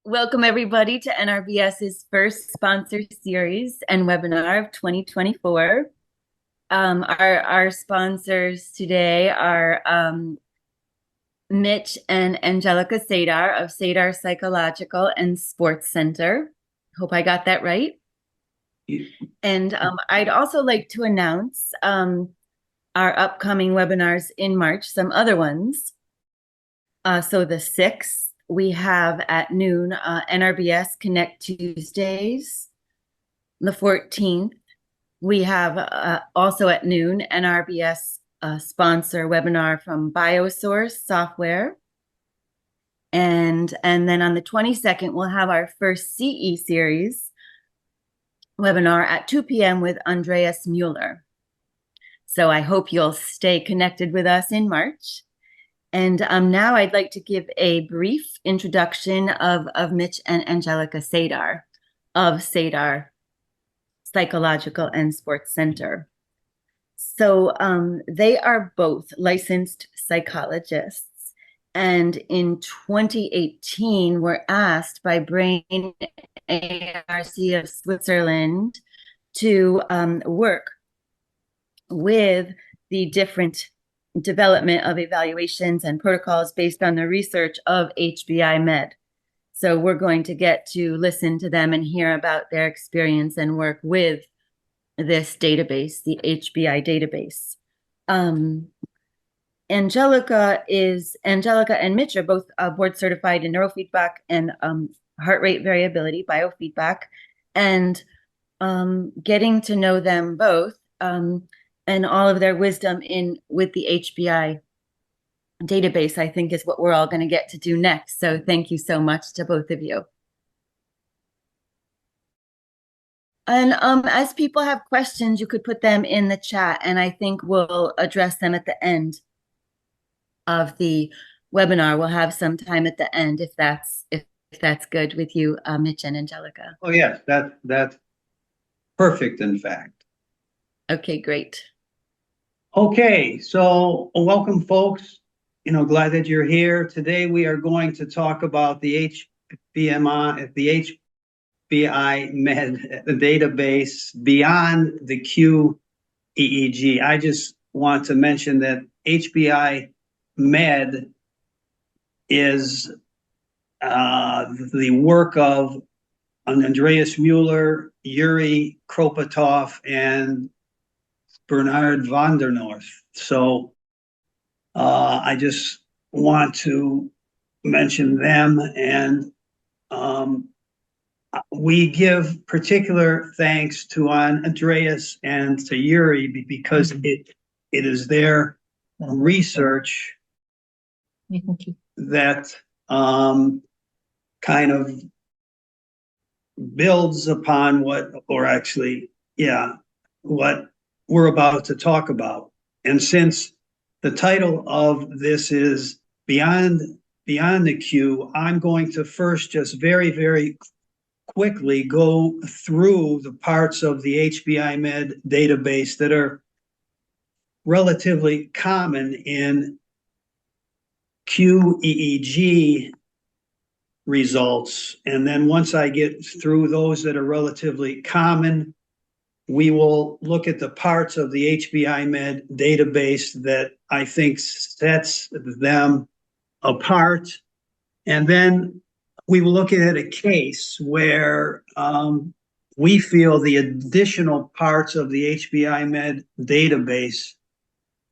Welcome everybody to NRBS's first sponsor series and webinar of 2024. Our sponsors today are Mitch and Angelica Sadar of Sadar Psychological and Sports Center. Hope I got that right. And I'd also like to announce our upcoming webinars in March, some other ones. So the 6th, we have at noon NRBS Connect Tuesdays. The 14th, we have also at noon NRBS sponsor webinar from Biosource Software. And then on the 22nd, we'll have our first CE series webinar at 2 p.m. with Andreas Mueller. So I hope you'll stay connected with us in March. And now I'd like to give a brief introduction of Mitch and Angelica Sadar of Sadar Psychological and Sports Center. So they are both licensed psychologists. And in 2018, were asked by Brain ARC of Switzerland to work with the different development of evaluations and protocols based on the research of HBI Med. So we're going to get to listen to them and hear about their experience and work with this database, the HBI database. Angelica and Mitch are both board certified in neurofeedback and heart rate variability, biofeedback, and getting to know them both and all of their wisdom with the HBI database, I think, is what we're all going to get to do next. So thank you so much to both of you. And as people have questions, you could put them in the chat, and I think we'll address them at the end of the webinar. We'll have some time at the end if that's good with you, Mitch and Angelica. Oh yes, that's perfect, in fact. Okay, great. Okay, so welcome, folks. Glad that you're here. Today we are going to talk about the HBI Med database beyond the Qeeg. I just want to mention that HBI Med is the work of Andreas Mueller, Yuri Kropotov, and Bernard van der North. So I just want to mention them, and we give particular thanks to Andreas and to Yuri because it is their research that kind of builds upon what we're about to talk about. And since the title of this is Beyond the Q, I'm going to first just very, very quickly go through the parts of the HBI Med database that are relatively common in Qeeg results. And then once I get through those that are relatively common, we will look at the parts of the HBI Med database that I think sets them apart. And then we will look at a case where we feel the additional parts of the HBI Med database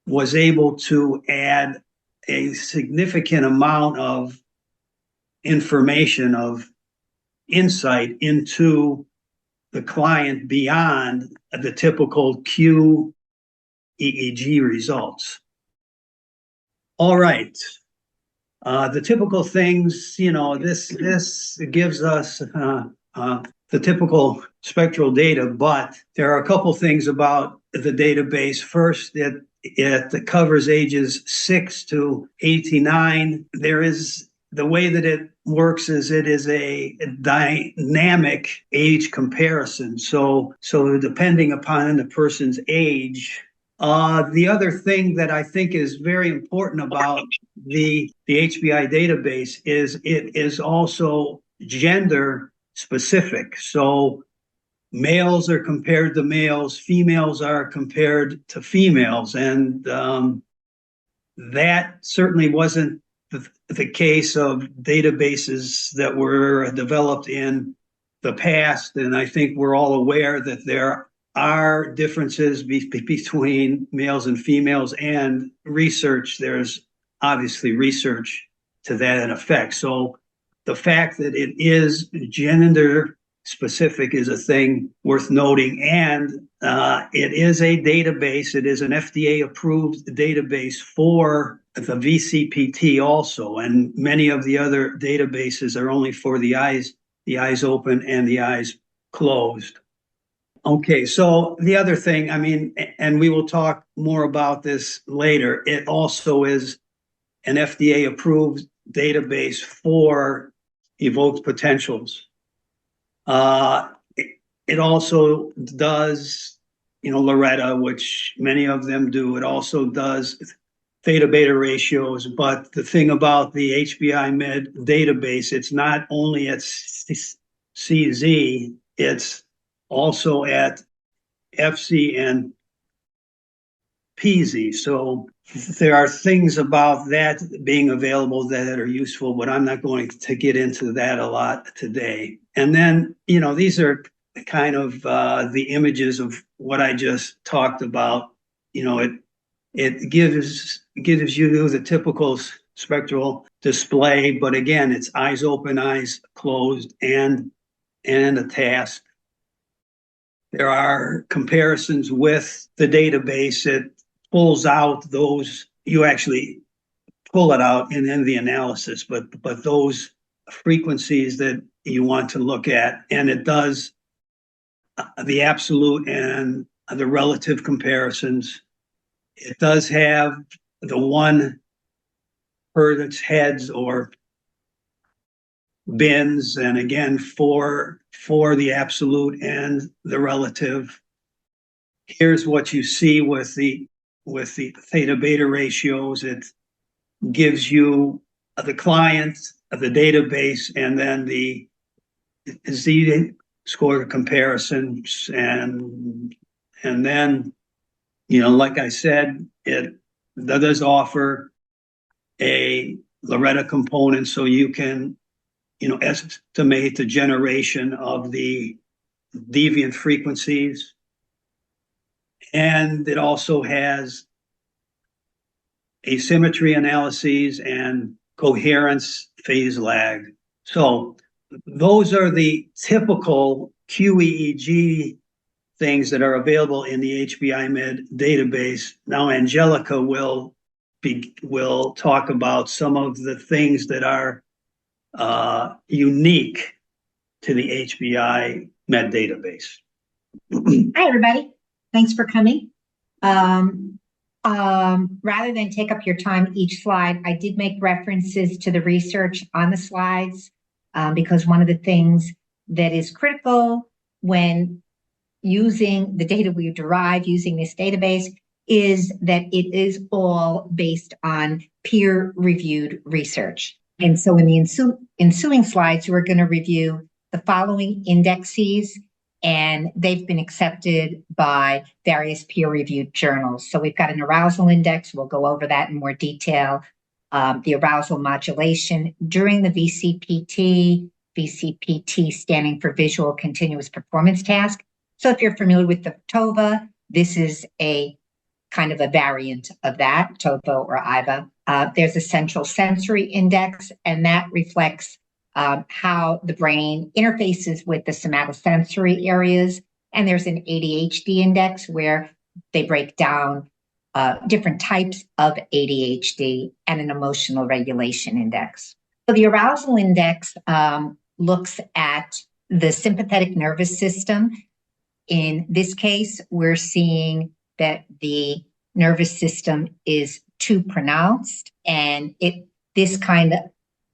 was able to add a significant amount of information, of insight into the client beyond the typical Qeeg results. All right. The typical things, this gives us the typical spectral data, but there are a couple things about the database. First, it covers ages 6 to 89. The way that it works is it is a dynamic age comparison. So depending upon the person's age, the other thing that I think is very important about the HBI database is it is also gender specific. So males are compared to males, females are compared to females. And that certainly wasn't the case of databases that were developed in the past. And I think we're all aware that there are differences between males and females, and research, there's obviously research to that effect. So the fact that it is gender specific is a thing worth noting. And it is a database. It is an FDA approved database for the VCPT also. And many of the other databases are only for the eyes open and the eyes closed. Okay, so the other thing, I mean, and we will talk more about this later, it also is an FDA approved database for evoked potentials. It also does, Loretta, which many of them do. It also does theta beta ratios. But the thing about the HBI Med database, it's not only at CZ, it's also at FC and PZ. So there are things about that being available that are useful, but I'm not going to get into that a lot today. And then, these are kind of the images of what I just talked about. It gives you the typical spectral display, but again, it's eyes open, eyes closed, and a task. There are comparisons with the database. It pulls out those, you actually pull it out in the analysis, but those frequencies that you want to look at, and it does the absolute and the relative comparisons. It does have the 1 Hertz heads or bins, and again for the absolute and the relative. Here's what you see with the theta beta ratios. It gives you the client, the database, and then the Z score comparisons, and then, like I said, it does offer a Loretta component, so you can estimate the generation of the deviant frequencies. And it also has asymmetry analyses and coherence phase lag. So those are the typical QEEG things that are available in the HBI Med database. Now Angelica will talk about some of the things that are unique to the HBI Med database. Hi, everybody. Thanks for coming. Rather than take up your time each slide, I did make references to the research on the slides because one of the things that is critical when using the data we derive using this database is that it is all based on peer-reviewed research. And so in the ensuing slides, we're going to review the following indexes, and they've been accepted by various peer-reviewed journals. So we've got an arousal index. We'll go over that in more detail. The arousal modulation during the VCPT standing for Visual Continuous Performance Task. So if you're familiar with the TOVA, this is a kind of a variant of that, TOVA or IVA. There's a central sensory index, and that reflects how the brain interfaces with the somatosensory areas. And there's an ADHD index where they break down different types of ADHD, and an emotional regulation index. So the arousal index looks at the sympathetic nervous system. In this case, we're seeing that the nervous system is too pronounced, and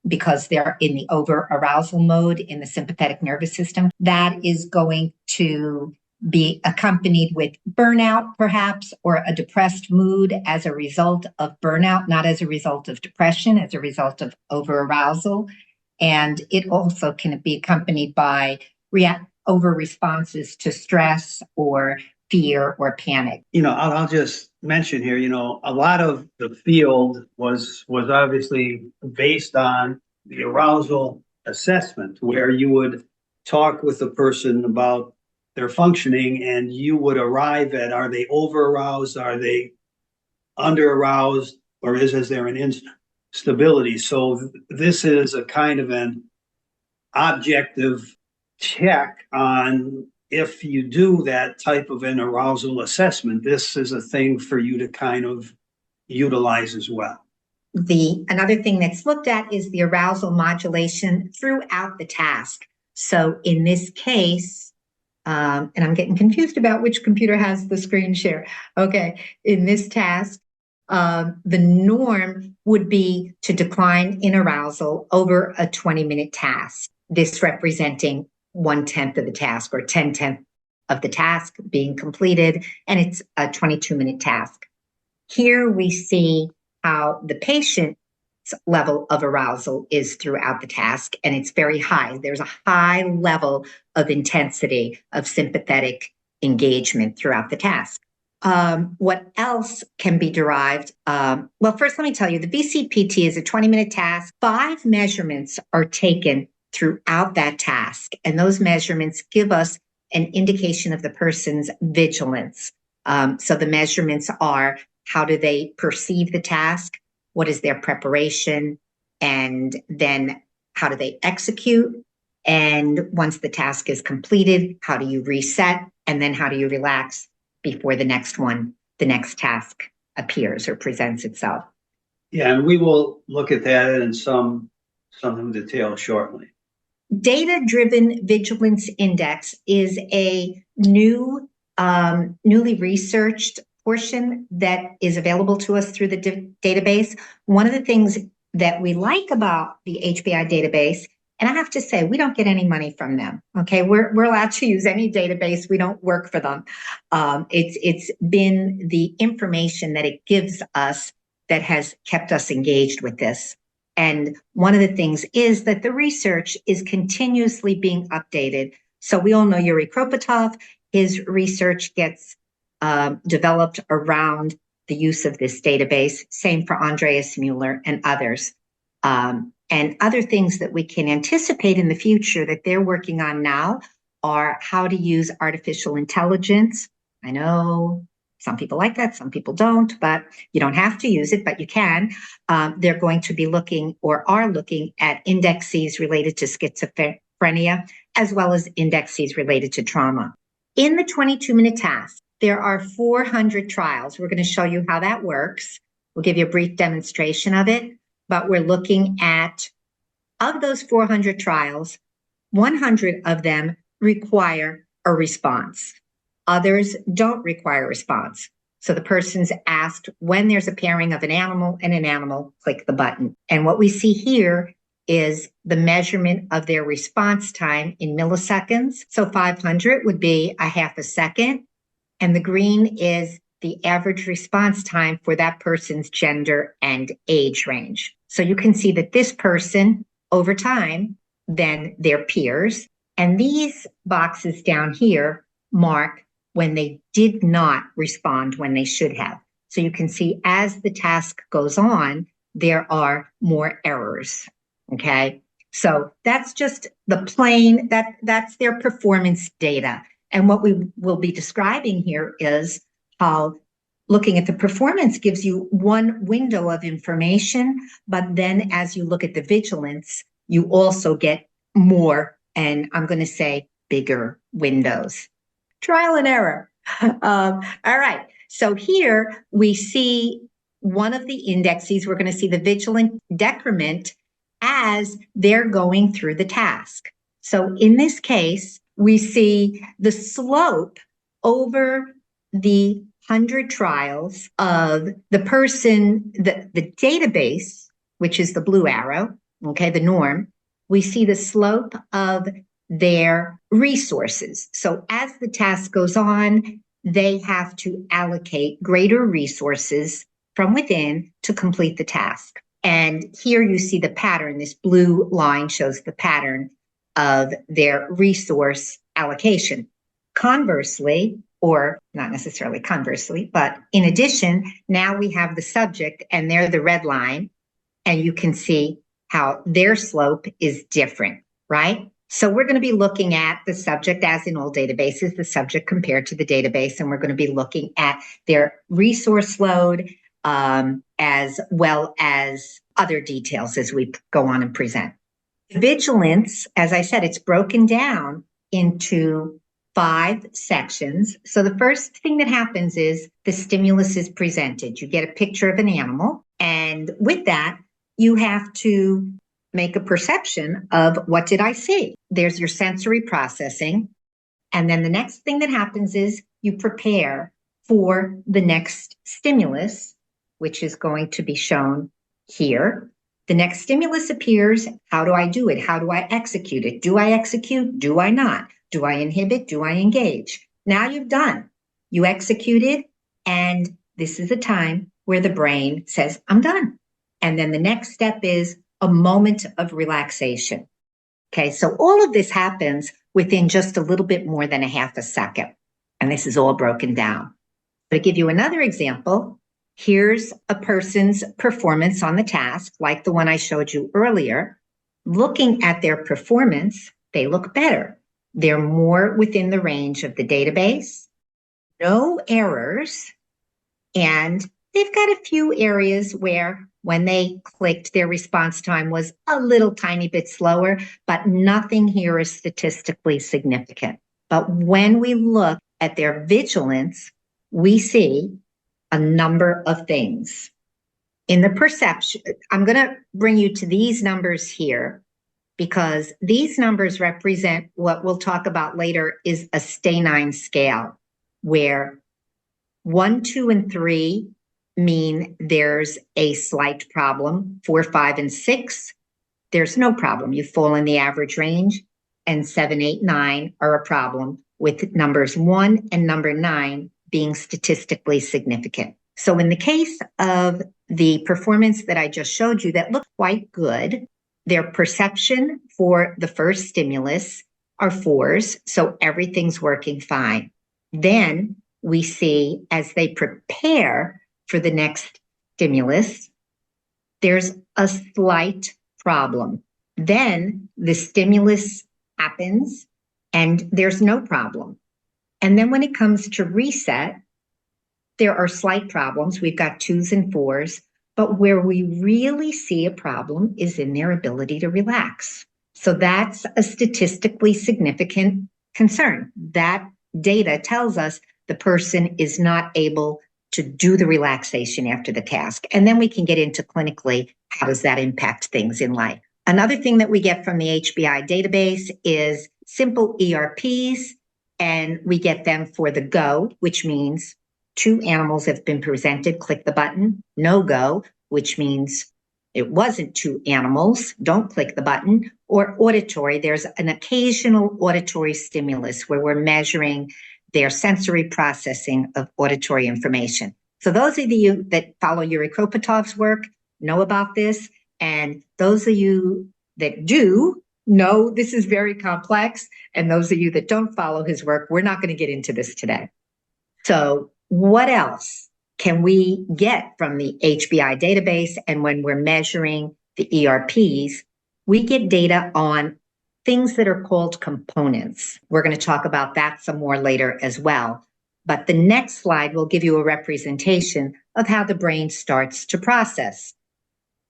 because they're in the over arousal mode in the sympathetic nervous system, that is going to be accompanied with burnout, perhaps, or a depressed mood as a result of burnout, not as a result of depression, as a result of over arousal. And it also can be accompanied by over responses to stress or fear or panic. I'll just mention here, a lot of the field was obviously based on the arousal assessment, where you would talk with the person about their functioning and you would arrive at, are they over aroused? Are they under aroused? Or is there an instability? So this is a kind of an objective check on, if you do that type of an arousal assessment, this is a thing for you to kind of utilize as well. Another thing that's looked at is the arousal modulation throughout the task. So in this case, and I'm getting confused about which computer has the screen share. Okay, in this task, the norm would be to decline in arousal over a 20-minute task, this representing 1/10 of the task, or 10/10 of the task being completed, and it's a 22-minute task. Here we see how the patient's level of arousal is throughout the task, and it's very high. There's a high level of intensity of sympathetic engagement throughout the task. What else can be derived? Well, first, let me tell you, the VCPT is a 20-minute task. 5 measurements are taken throughout that task, and those measurements give us an indication of the person's vigilance. So the measurements are, how do they perceive the task? What is their preparation? And then how do they execute? And once the task is completed, how do you reset? And then how do you relax before the next task appears or presents itself? Yeah, and we will look at that in some detail shortly. Data-driven vigilance index is a newly researched portion that is available to us through the database. One of the things that we like about the HBI database, and I have to say, we don't get any money from them. Okay, we're allowed to use any database. We don't work for them. It's been the information that it gives us that has kept us engaged with this. And one of the things is that the research is continuously being updated. So we all know Yuri Kropotov. His research gets developed around the use of this database. Same for Andreas Mueller and others. And other things that we can anticipate in the future that they're working on now are how to use artificial intelligence. I know some people like that, some people don't, but you don't have to use it, but you can. They're going to be looking, or are looking, at indexes related to schizophrenia, as well as indexes related to trauma. In the 22-minute task, there are 400 trials. We're going to show you how that works. We'll give you a brief demonstration of it, but we're looking at, of those 400 trials, 100 of them require a response. Others don't require a response. So the person's asked, when there's a pairing of an animal and an animal, click the button. And what we see here is the measurement of their response time in milliseconds. So 500 would be a half a second. And the green is the average response time for that person's gender and age range. So you can see that this person, over time, then their peers, and these boxes down here mark when they did not respond when they should have. So you can see as the task goes on, there are more errors, okay? So that's just the plain, that's their performance data. And what we will be describing here is how looking at the performance gives you one window of information, but then as you look at the vigilance, you also get more, and I'm going to say bigger windows. Trial and error. All right. So here we see one of the indexes. We're going to see the vigilant decrement as they're going through the task. So in this case, we see the slope over the 100 trials of the person, the database, which is the blue arrow, okay, the norm. We see the slope of their resources. So as the task goes on, they have to allocate greater resources from within to complete the task. And here you see the pattern. This blue line shows the pattern of their resource allocation. Conversely, or not necessarily conversely, but in addition, now we have the subject and they're the red line, and you can see how their slope is different, right? So we're going to be looking at the subject, as in all databases, the subject compared to the database, and we're going to be looking at their resource load, as well as other details as we go on and present. Vigilance, as I said, it's broken down into 5 sections. So the first thing that happens is the stimulus is presented. You get a picture of an animal, and with that, you have to make a perception of what did I see? There's your sensory processing. And then the next thing that happens is you prepare for the next stimulus, which is going to be shown here. The next stimulus appears. How do I do it? How do I execute it? Do I execute? Do I not? Do I inhibit? Do I engage? Now you've done. You executed, and this is a time where the brain says, I'm done. And then the next step is a moment of relaxation. Okay, so all of this happens within just a little bit more than a half a second. And this is all broken down. To give you another example, here's a person's performance on the task, like the one I showed you earlier. Looking at their performance, they look better. They're more within the range of the database, no errors, and they've got a few areas where when they clicked, their response time was a little tiny bit slower, but nothing here is statistically significant. But when we look at their vigilance, we see a number of things. In the perception, I'm going to bring you to these numbers here because these numbers represent what we'll talk about later is a Stanine scale, where 1, 2, and 3 mean there's a slight problem. 4, 5, and 6, there's no problem. You fall in the average range. And 7, 8, 9 are a problem, with numbers 1 and number 9 being statistically significant. So in the case of the performance that I just showed you that looked quite good, their perception for the first stimulus are 4s, so everything's working fine. Then we see as they prepare for the next stimulus, there's a slight problem. Then the stimulus happens and there's no problem. And then when it comes to reset, there are slight problems. We've got 2s and 4s, but where we really see a problem is in their ability to relax. So that's a statistically significant concern. That data tells us the person is not able to do the relaxation after the task. And then we can get into clinically, how does that impact things in life? Another thing that we get from the HBI database is simple ERPs, and we get them for the go, which means 2 animals have been presented, click the button. No go, which means it wasn't 2 animals, don't click the button. Or auditory, there's an occasional auditory stimulus where we're measuring their sensory processing of auditory information. So those of you that follow Yuri Kropotov's work know about this, and those of you that do know this is very complex, and those of you that don't follow his work, we're not going to get into this today. So what else can we get from the HBI database? And when we're measuring the ERPs, we get data on things that are called components. We're going to talk about that some more later as well. But the next slide will give you a representation of how the brain starts to process.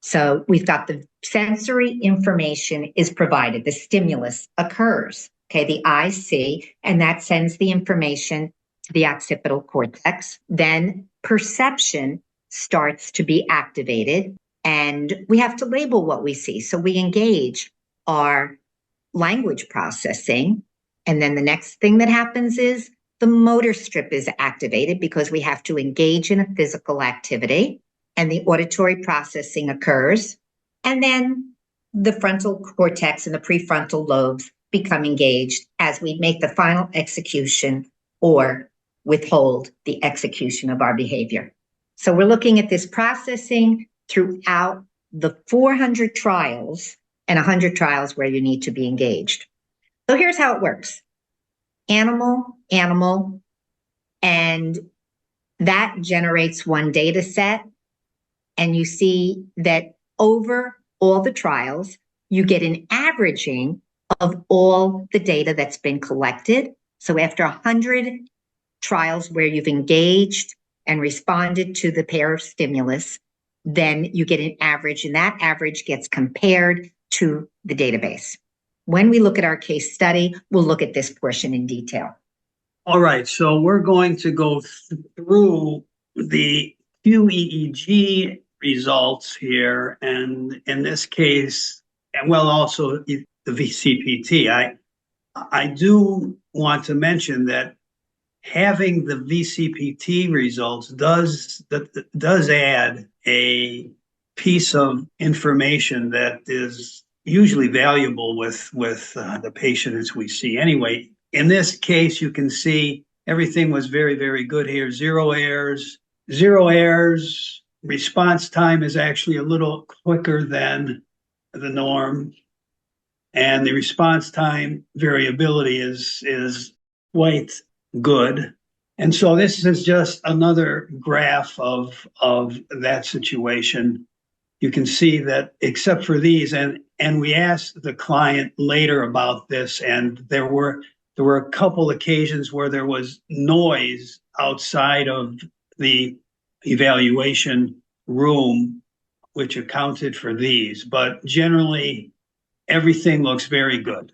So we've got the sensory information is provided. The stimulus occurs. Okay, the eyes see, and that sends the information to the occipital cortex. Then perception starts to be activated, and we have to label what we see. So we engage our language processing. And then the next thing that happens is the motor strip is activated because we have to engage in a physical activity, and the auditory processing occurs. And then the frontal cortex and the prefrontal lobes become engaged as we make the final execution or withhold the execution of our behavior. So we're looking at this processing throughout the 400 trials and 100 trials where you need to be engaged. So here's how it works. Animal, animal, and that generates one data set. And you see that over all the trials, you get an averaging of all the data that's been collected. So after 100 trials where you've engaged and responded to the pair of stimulus, then you get an average, and that average gets compared to the database. When we look at our case study, we'll look at this portion in detail. All right, so we're going to go through the QEEG results here, and in this case, and well, also the VCPT. I do want to mention that having the VCPT results does add a piece of information that is usually valuable with the patients we see. Anyway, in this case, you can see everything was very, very good here. Zero errors. Response time is actually a little quicker than the norm. And the response time variability is quite good. And so this is just another graph of that situation. You can see that except for these, and we asked the client later about this, and there were a couple occasions where there was noise outside of the evaluation room, which accounted for these. But generally, everything looks very good,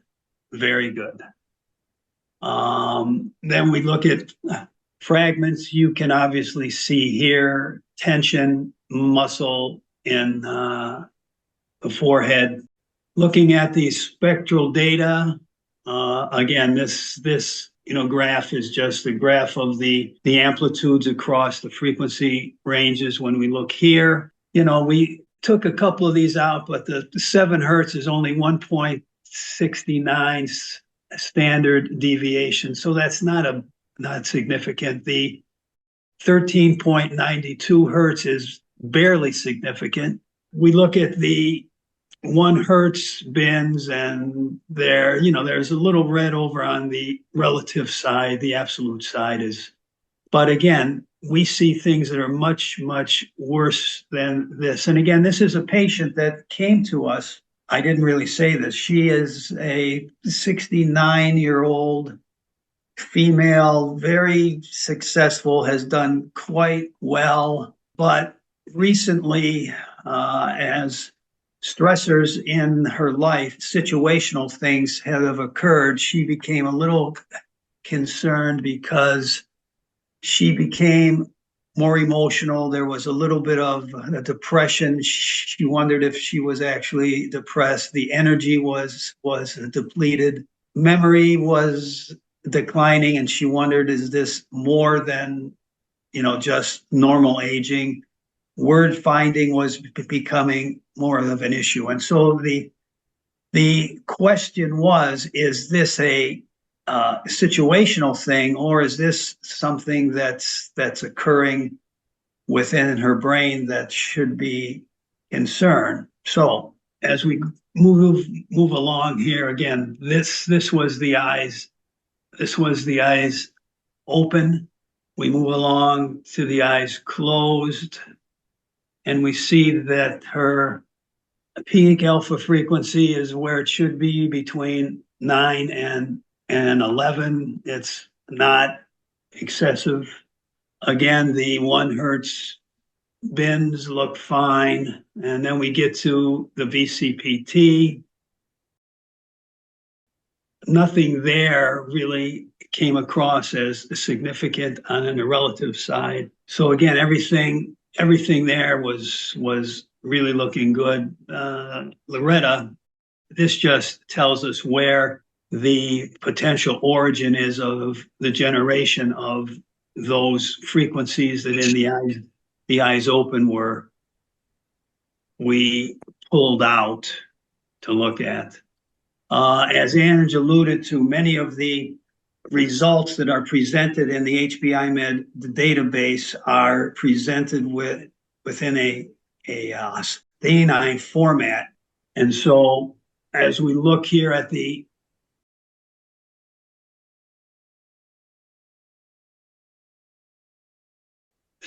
very good. Then we look at fragments. You can obviously see here tension, muscle in the forehead. Looking at the spectral data, again, this graph is just a graph of the amplitudes across the frequency ranges. When we look here, we took a couple of these out, but the 7 hertz is only 1.69 standard deviation, so that's not significant. The 13.92 hertz is barely significant. We look at the 1 hertz bins, and there's a little red over on the relative side. The absolute side is, but again, we see things that are much, much worse than this. And again, this is a patient that came to us. I didn't really say this. She is a 69-year-old female, very successful, has done quite well. But recently, as stressors in her life, situational things have occurred, she became a little concerned because she became more emotional. There was a little bit of a depression. She wondered if she was actually depressed. The energy was depleted. Memory was declining, and she wondered, is this more than just normal aging? Word finding was becoming more of an issue. And so the question was, is this a situational thing, or is this something that's occurring within her brain that should be concerned? So as we move along here, again, this was the eyes. This was the eyes open. We move along to the eyes closed, and we see that her peak alpha frequency is where it should be, between 9 and 11. It's not excessive. Again, the 1 hertz bins look fine. And then we get to the VCPT. Nothing there really came across as significant on the relative side. So again, everything there was really looking good. Loretta, this just tells us where the potential origin is of the generation of those frequencies that in the eyes open we pulled out to look at. As Ange alluded to, many of the results that are presented in the HBIMed database are presented within a canine format. And so as we look here at the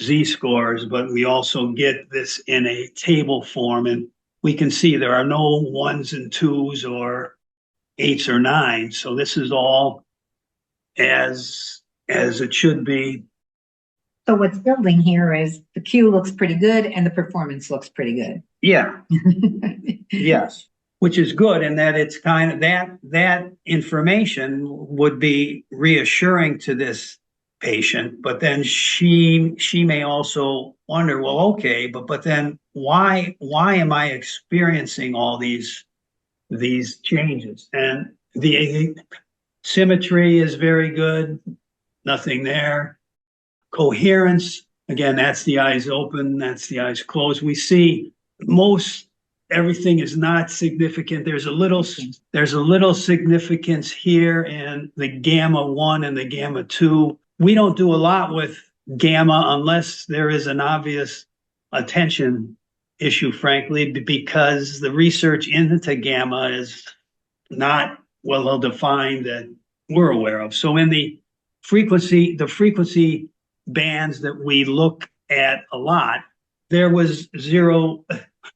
Z-scores, but we also get this in a table form, and we can see there are no 1s and 2s or 8s or 9s. So this is all as it should be. So what's building here is the Q looks pretty good and the performance looks pretty good. Yeah. Yes, which is good, and that it's kind of that information would be reassuring to this patient, but then she may also wonder, well, okay, but then why am I experiencing all these changes? And the symmetry is very good, nothing there. Coherence, again, that's the eyes open, that's the eyes closed. We see most everything is not significant. There's a little significance here in the gamma 1 and the gamma 2. We don't do a lot with gamma unless there is an obvious attention issue, frankly, because the research into gamma is not well defined that we're aware of. So in the frequency bands that we look at a lot, there was zero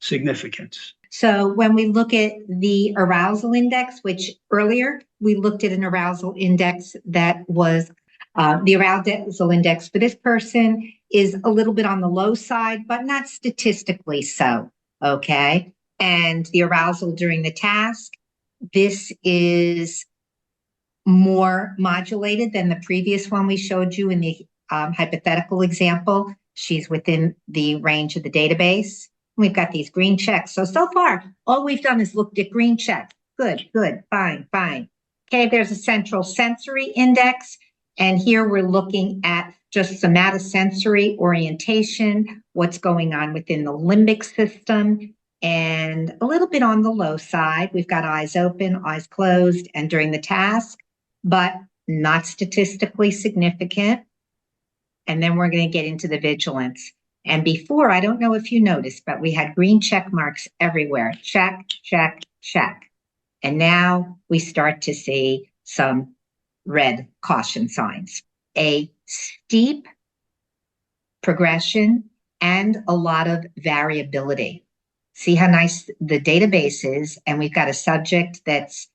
significance. So when we look at the arousal index, which earlier we looked at an arousal index that was the arousal index for this person is a little bit on the low side, but not statistically so. Okay. And the arousal during the task, this is more modulated than the previous one we showed you in the hypothetical example. She's within the range of the database. We've got these green checks. So far, all we've done is looked at green checks. Good, fine. Okay, there's a central sensory index. And here we're looking at just somatosensory orientation, what's going on within the limbic system, and a little bit on the low side. We've got eyes open, eyes closed, and during the task, but not statistically significant. And then we're going to get into the vigilance. And before, I don't know if you noticed, but we had green check marks everywhere. Check. And now we start to see some red caution signs. A steep progression and a lot of variability. See how nice the database is, and we've got a subject that's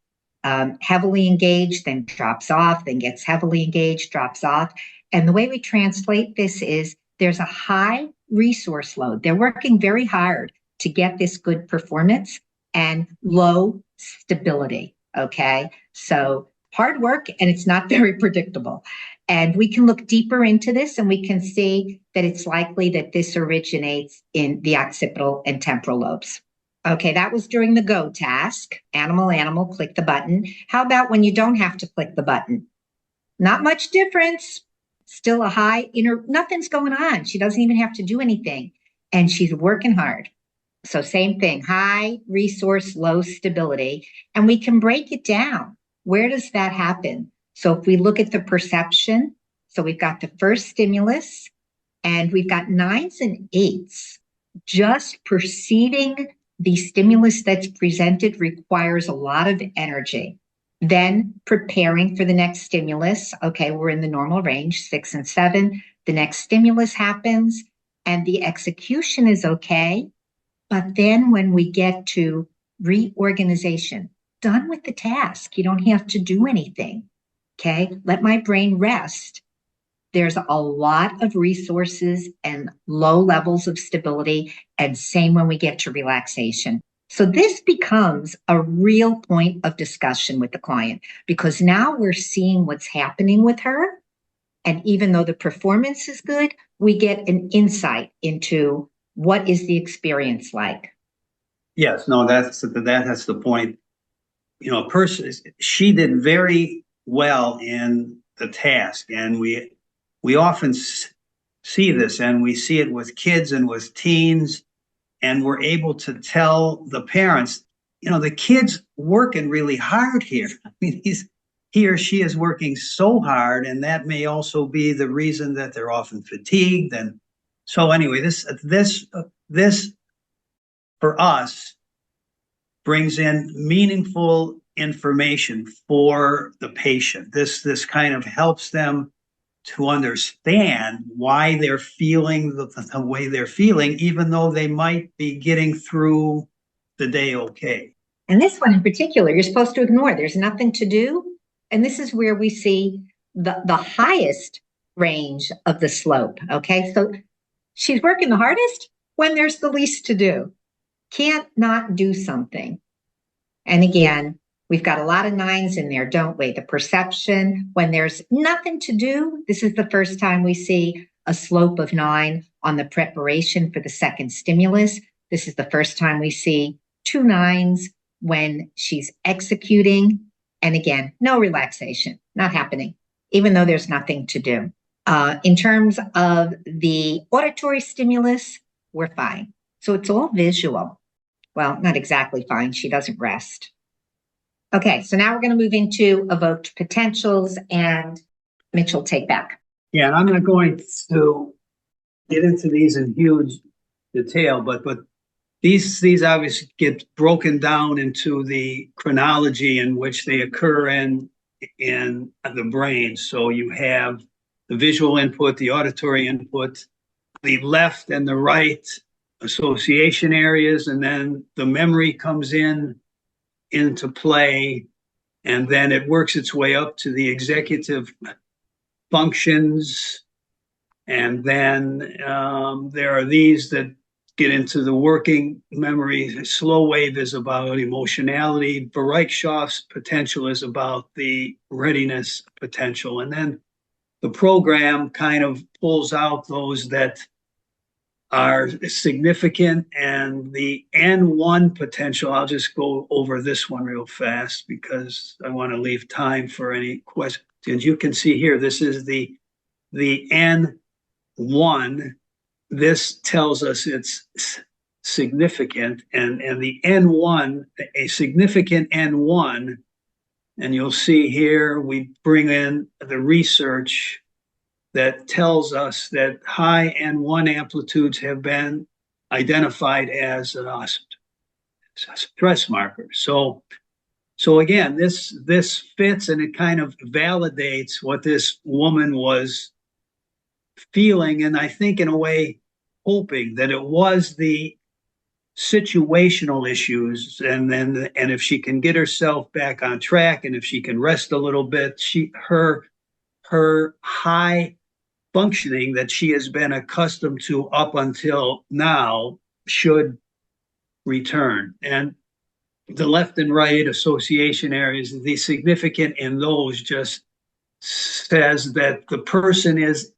heavily engaged, then drops off, then gets heavily engaged, drops off. And the way we translate this is there's a high resource load. They're working very hard to get this good performance and low stability, okay? So hard work, and it's not very predictable. And we can look deeper into this, and we can see that it's likely that this originates in the occipital and temporal lobes. Okay, that was during the go task. Animal, click the button. How about when you don't have to click the button? Not much difference. Still a high inner, nothing's going on. She doesn't even have to do anything. And she's working hard. So same thing, high resource, low stability. And we can break it down. Where does that happen? So if we look at the perception, so we've got the first stimulus, and we've got 9s and 8s. Just perceiving the stimulus that's presented requires a lot of energy. Then preparing for the next stimulus. Okay, we're in the normal range, 6 and 7. The next stimulus happens and the execution is okay. But then when we get to reorganization, done with the task, you don't have to do anything. Okay, let my brain rest. There's a lot of resources and low levels of stability, and same when we get to relaxation. So this becomes a real point of discussion with the client, because now we're seeing what's happening with her. And even though the performance is good, we get an insight into what is the experience like. Yes, no, that's the point. You know, she did very well in the task, and we often see this, and we see it with kids and with teens, and we're able to tell the parents, you know, the kid's working really hard here. I mean, he or she is working so hard, and that may also be the reason that they're often fatigued. And so anyway, this for us, brings in meaningful information for the patient. This kind of helps them to understand why they're feeling the way they're feeling, even though they might be getting through the day okay. And this one in particular, you're supposed to ignore. There's nothing to do. And this is where we see the highest range of the slope. Okay. So she's working the hardest when there's the least to do. Can't not do something. And again, we've got a lot of nines in there, don't we? The perception, when there's nothing to do, this is the first time we see a slope of 9 on the preparation for the second stimulus. This is the first time we see 2 9s when she's executing. And again, no relaxation, not happening, even though there's nothing to do. In terms of the auditory stimulus, we're fine. So it's all visual. Well, not exactly fine. She doesn't rest. Okay, so now we're going to move into evoked potentials, and Mitchell, take back. Yeah, and I'm not going to get into these in huge detail, but these obviously get broken down into the chronology in which they occur in the brain. So you have the visual input, the auditory input, the left and the right association areas, and then the memory comes into play, and then it works its way up to the executive functions, and then there are these that get into the working memory. Slow wave is about emotionality. Bereichschaft's potential is about the readiness potential, and then the program kind of pulls out those that are significant, and the N1 potential, I'll just go over this one real fast because I want to leave time for any questions. You can see here, this is the N1. This tells us it's significant, and the N1, a significant N1, and you'll see here we bring in the research that tells us that high N1 amplitudes have been identified as a stress marker. So again, this fits, and it kind of validates what this woman was feeling, and I think in a way hoping that it was the situational issues, and if she can get herself back on track, and if she can rest a little bit, her high functioning that she has been accustomed to up until now should return. And the left and right association areas, the significant in those just says that the person is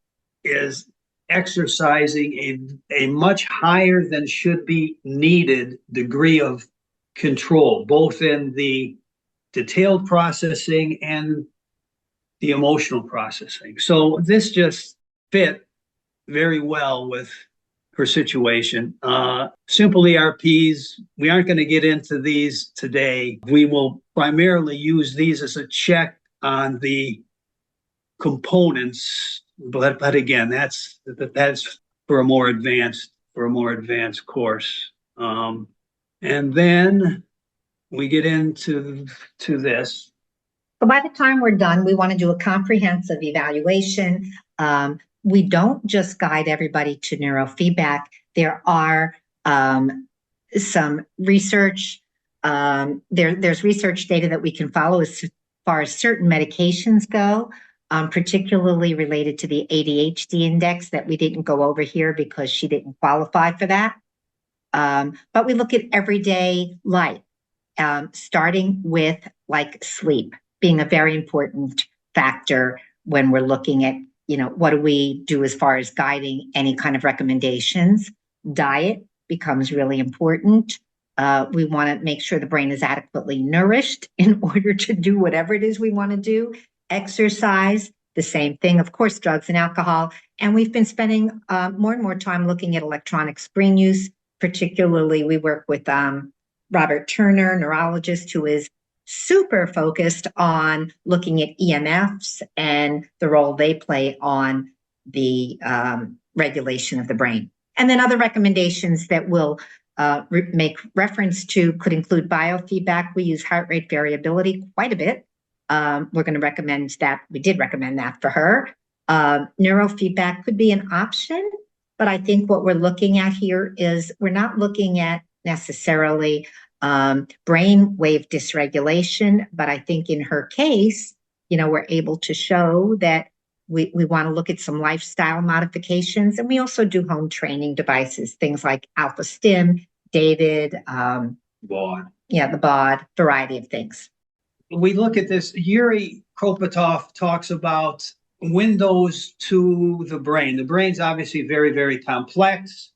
exercising a much higher than should be needed degree of control, both in the detailed processing and the emotional processing. So this just fit very well with her situation. Simple ERPs, we aren't going to get into these today. We will primarily use these as a check on the components, but again, that's for a more advanced course. And then we get into this. So by the time we're done, we want to do a comprehensive evaluation. We don't just guide everybody to neurofeedback. There are some research. There's research data that we can follow as far as certain medications go, particularly related to the ADHD index that we didn't go over here because she didn't qualify for that. But we look at everyday life, starting with like sleep being a very important factor when we're looking at, what do we do as far as guiding any kind of recommendations. Diet becomes really important. We want to make sure the brain is adequately nourished in order to do whatever it is we want to do. Exercise, the same thing. Of course, drugs and alcohol. And we've been spending more and more time looking at electronic screen use. Particularly, we work with Robert Turner, neurologist, who is super focused on looking at EMFs and the role they play on the regulation of the brain. And then other recommendations that we'll make reference to could include biofeedback. We use heart rate variability quite a bit. We're going to recommend that. We did recommend that for her. Neurofeedback could be an option, but I think what we're looking at here is we're not looking at necessarily brain wave dysregulation, but I think in her case, we're able to show that we want to look at some lifestyle modifications, and we also do home training devices, things like Alpha Stim, David, BOD. The BOD, variety of things. We look at this, Yuri Kropotov talks about windows to the brain. The brain's obviously very, very complex.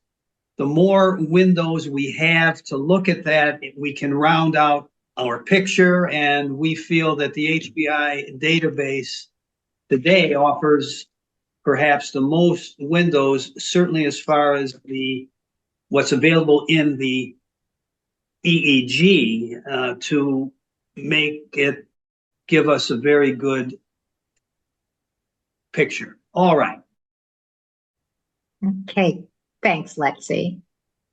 The more windows we have to look at that, we can round out our picture, and we feel that the HBI database today offers perhaps the most windows, certainly as far as what's available in the EEG, to make it give us a very good picture. All right. Okay. Thanks, Lexi.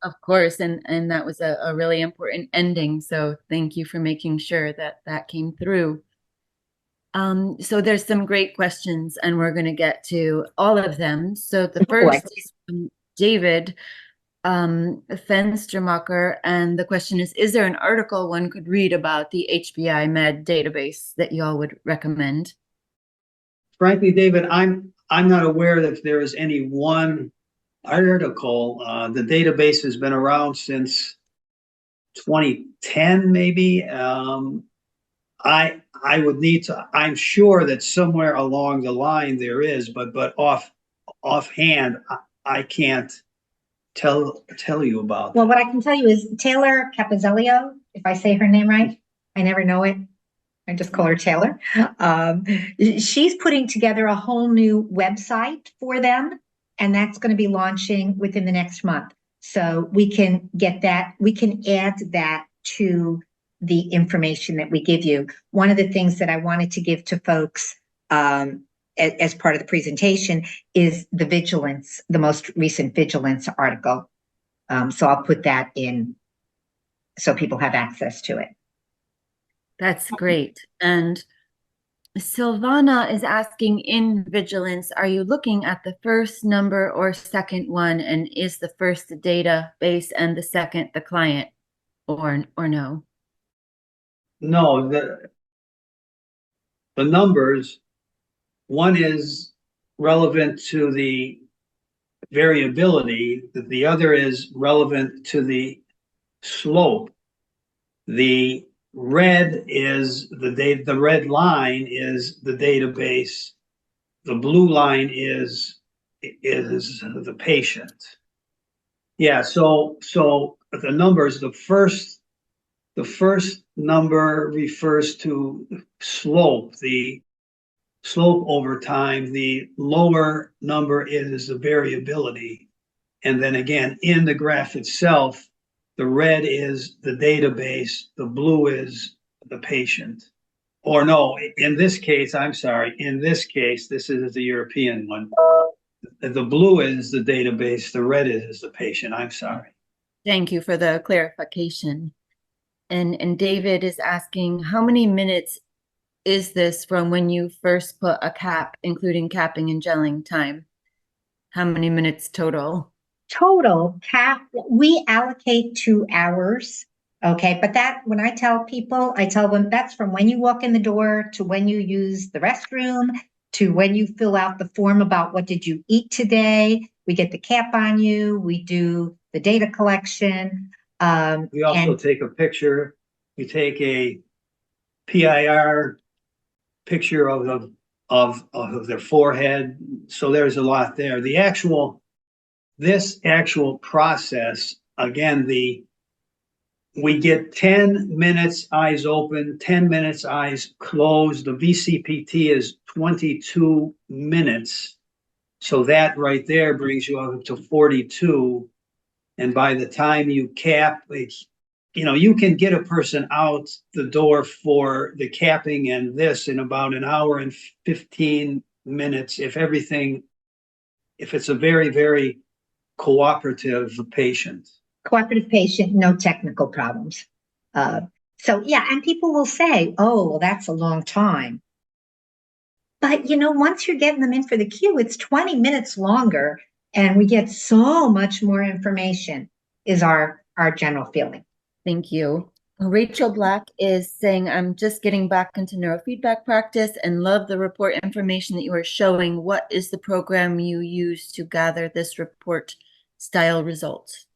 Of course, and that was a really important ending. So thank you for making sure that came through. So there's some great questions, and we're going to get to all of them. So the first is from David Fenstermacher, and the question is there an article one could read about the HBI Med database that y'all would recommend? Frankly, David, I'm not aware that there is any one article. The database has been around since 2010, maybe. I would need to. I'm sure that somewhere along the line there is, but offhand, I can't tell you about. Well, what I can tell you is Taylor Capizzelio, if I say her name right. I never know it. I just call her Taylor. She's putting together a whole new website for them, and that's going to be launching within the next month. So we can get that. We can add that to the information that we give you. One of the things that I wanted to give to folks as part of the presentation is the vigilance, the most recent vigilance article. So I'll put that in so people have access to it. That's great. And Silvana is asking, in vigilance, are you looking at the first number or second one? And is the first the database and the second the client, or no? No, the numbers, one is relevant to the variability, the other is relevant to the slope. The red is the red line is the database. The blue line is the patient. Yeah, so the numbers, the first number refers to slope, the slope over time. The lower number is the variability. And then again, in the graph itself, the red is the database, the blue is the patient. Or no, in this case, I'm sorry, in this case, this is the European one. The blue is the database, the red is the patient. I'm sorry. Thank you for the clarification. And David is asking, how many minutes is this from when you first put a cap, including capping and gelling time? How many minutes total? Total cap, we allocate 2 hours. Okay, but that when I tell people, I tell them that's from when you walk in the door to when you use the restroom to when you fill out the form about what did you eat today. We get the cap on you. We do the data collection. We also take a picture. We take a PIR picture of their forehead. So there's a lot there. This actual process, again, we get 10 minutes eyes open, 10 minutes eyes closed. The VCPT is 22 minutes. So that right there brings you up to 42. And by the time you cap, you can get a person out the door for the capping and this in about an hour and 15 minutes. If it's a very, very cooperative patient. Cooperative patient, no technical problems. So yeah, and people will say, oh, well, that's a long time. But once you're getting them in for the queue, it's 20 minutes longer and we get so much more information is our general feeling. Thank you. Rachel Black is saying, I'm just getting back into neurofeedback practice and love the report information that you are showing. What is the program you use to gather this report style results?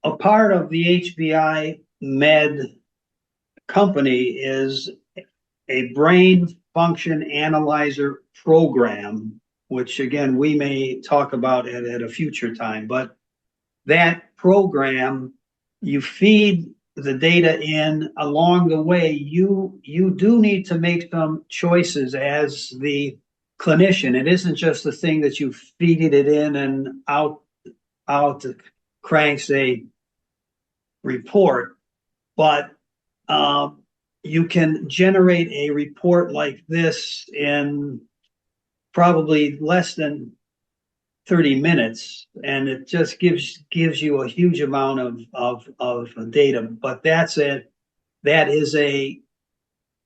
A part of the HBI Med company is a brain function analyzer program, which again, we may talk about at a future time, but that program, you feed the data in along the way. You do need to make some choices as the clinician. It isn't just the thing that you feed it in and out cranks a report, but you can generate a report like this in probably less than 30 minutes, and it just gives you a huge amount of data. But that is a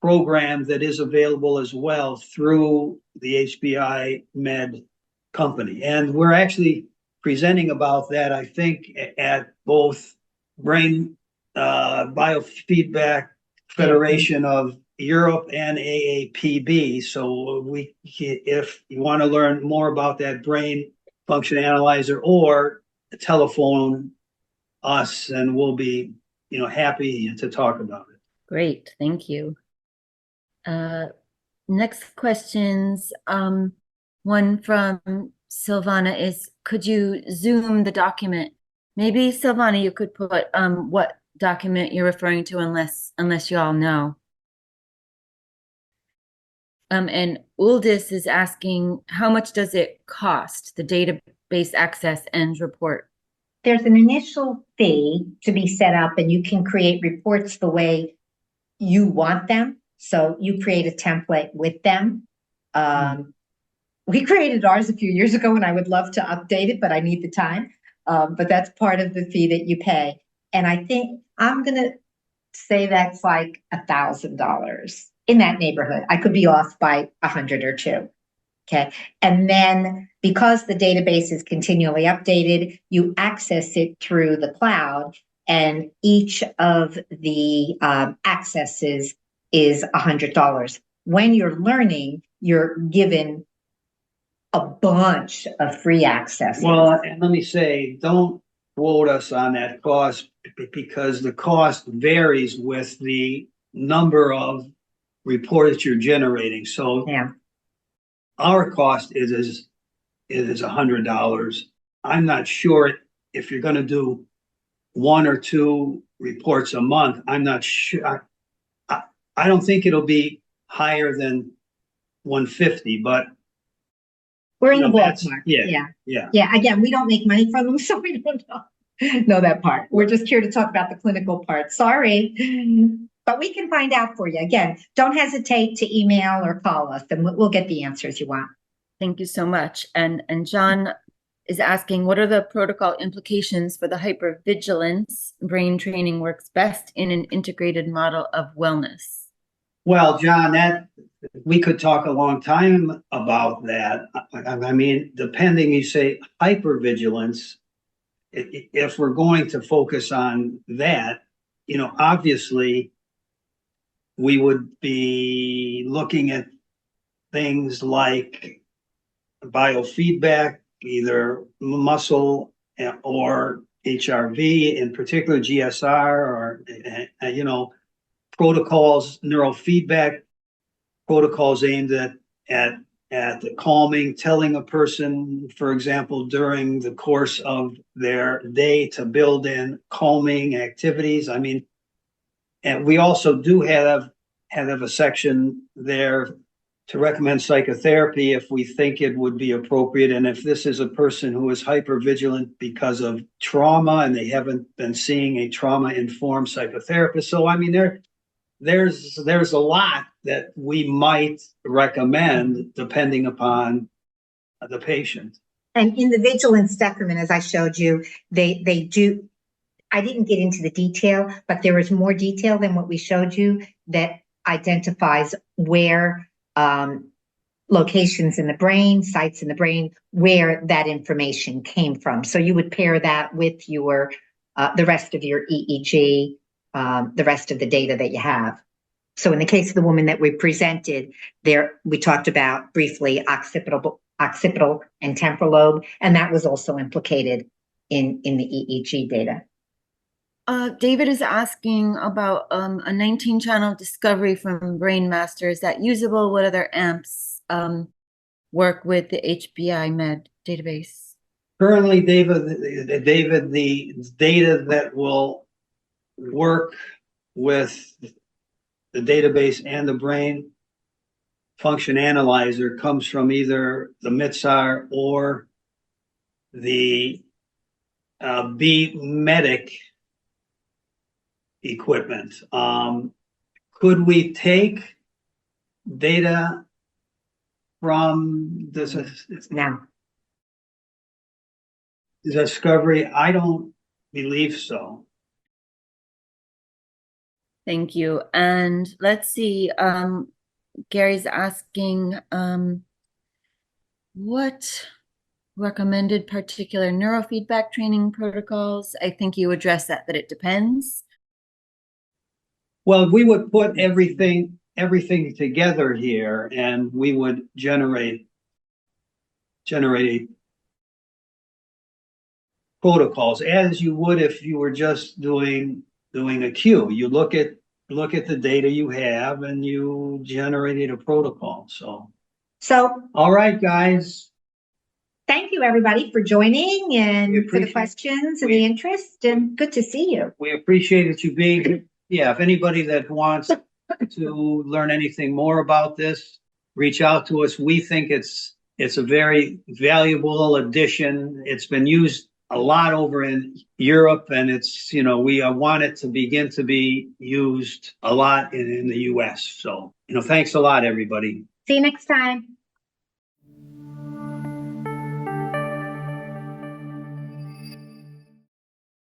program that is available as well through the HBI Med company. And we're actually presenting about that, I think, at both Brain Biofeedback Federation of Europe and AAPB. So if you want to learn more about that brain function analyzer, or telephone us, and we'll be happy to talk about it. Great, thank you. Next questions. One from Silvana is, could you zoom the document? Maybe Silvana, you could put what document you're referring to, unless you all know. And Uldis is asking, how much does it cost, the database access and report? There's an initial fee to be set up, and you can create reports the way you want them. So you create a template with them. We created ours a few years ago, and I would love to update it, but I need the time. But that's part of the fee that you pay. And I think I'm going to say that's like $1,000 in that neighborhood. I could be off by 100 or two. Okay. And then because the database is continually updated, you access it through the cloud, and each of the accesses is $100. When you're learning, you're given a bunch of free access. Well, and let me say, don't quote us on that cost, because the cost varies with the number of reports you're generating. So yeah, our cost is $100. I'm not sure if you're going to do 1 or 2 reports a month. I'm not sure. I don't think it'll be higher than 150, but we're in the ballpark. Yeah. Again, we don't make money from them, so we don't know that part. We're just here to talk about the clinical part. Sorry, but we can find out for you. Again, don't hesitate to email or call us, and we'll get the answers you want. Thank you so much. And John is asking, what are the protocol implications for the hypervigilance? Brain training works best in an integrated model of wellness. Well, John, that we could talk a long time about that. I mean, depending, you say hypervigilance, if we're going to focus on that, obviously we would be looking at things like biofeedback, either muscle or HRV, in particular GSR, or protocols, neurofeedback protocols aimed at the calming, telling a person, for example, during the course of their day to build in calming activities. I mean, and we also do have a section there to recommend psychotherapy if we think it would be appropriate. And if this is a person who is hypervigilant because of trauma and they haven't been seeing a trauma-informed psychotherapist. So, I mean, there's a lot that we might recommend depending upon the patient. And in the vigilance decrement, as I showed you, they do I didn't get into the detail, but there is more detail than what we showed you that identifies where locations in the brain, sites in the brain, where that information came from. So you would pair that with your the rest of your EEG, the rest of the data that you have. So in the case of the woman that we presented, there we talked about briefly occipital and temporal lobe, and that was also implicated in the EEG data. David is asking about a 19-channel discovery from Brain Master. Is that usable? What other amps work with the HBI Med database? Currently, David, the data that will work with the database and the brain function analyzer comes from either the MITSAR or the B-Medic equipment. Could we take data from this Now, discovery? I don't believe so. Thank you. And let's see, Gary's asking what recommended particular neurofeedback training protocols? I think you addressed that it depends. Well, we would put everything together here, and we would generate protocols as you would if you were just doing a queue. You look at the data you have and you generated a protocol. So all right, guys. Thank you, everybody, for joining and for the questions and the interest, and good to see you. We appreciate you being here. Yeah, if anybody that wants to learn anything more about this, reach out to us. We think it's a very valuable addition. It's been used a lot over in Europe, and it's, we want it to begin to be used a lot in the US. So, thanks a lot, everybody. See you next time.